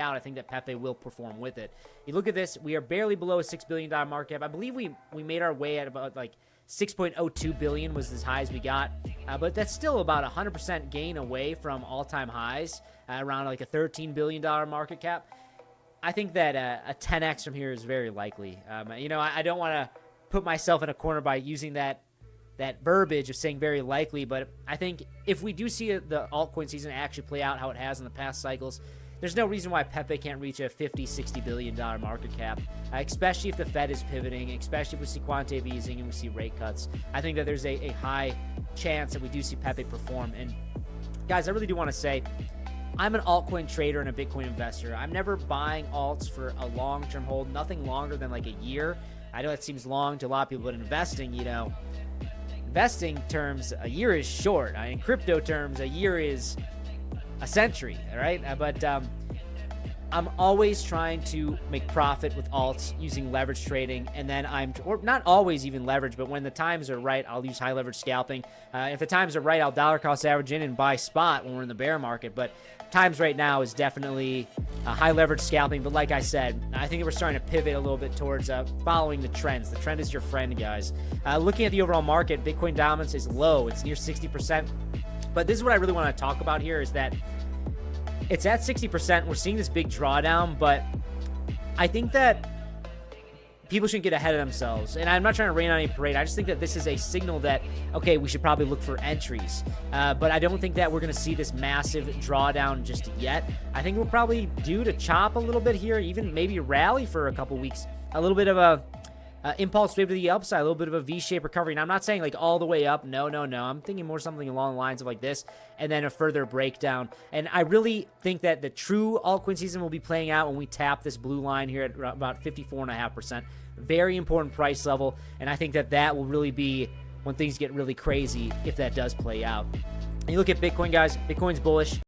out, I think that Pepe will perform with it. You look at this, we are barely below a $6 billion market cap. I believe we made our way at about like 6.02 billion was as high as we got, but that's still about 100% gain away from all-time highs, around like a $13 billion market cap. I think that a 10x from here is very likely. You know, I don't want to put myself in a corner by using that verbiage of saying very likely, but I think if we do see the altcoin season actually play out how it has in the past cycles, there's no reason why Pepe can't reach a $50-60 billion market cap, especially if the Fed is pivoting, especially if we see quantitative easing and we see rate cuts. I think that there's a high chance that we do see Pepe perform. And guys, I really do want to say, I'm an altcoin trader and a Bitcoin investor. I'm never buying alts for a long-term hold, nothing longer than like a year. I know that seems long to a lot of people, but investing, you know, investing terms, a year is short. In crypto terms, a year is a century, all right? But I'm always trying to make profit with alts using leverage trading, and then or not always even leverage, but when the times are right, I'll use high leverage scalping. If the times are right, I'll dollar cost average in and buy spot when we're in the bear market, but times right now is definitely high leverage scalping. But like I said, I think that we're starting to pivot a little bit towards following the trends. The trend is your friend, guys. Looking at the overall market, Bitcoin dominance is low. It's near 60%. But this is what I really want to talk about here, is that it's at 60%. We're seeing this big drawdown, but I think that people shouldn't get ahead of themselves. And I'm not trying to rain on any parade. I just think that this is a signal that, okay, we should probably look for entries. But I don't think that we're going to see this massive drawdown just yet. I think we're probably due to chop a little bit here, even maybe rally for a couple weeks. A little bit of a impulse wave to the upside, a little bit of a V-shaped recovery. And I'm not saying like all the way up. No. I'm thinking more something along the lines of like this, and then a further breakdown. And I really think that the true altcoin season will be playing out when we tap this blue line here at about 54.5%. Very important price level. And I think that that will really be when things get really crazy if that does play out. And you look at Bitcoin, guys. Bitcoin's bullish.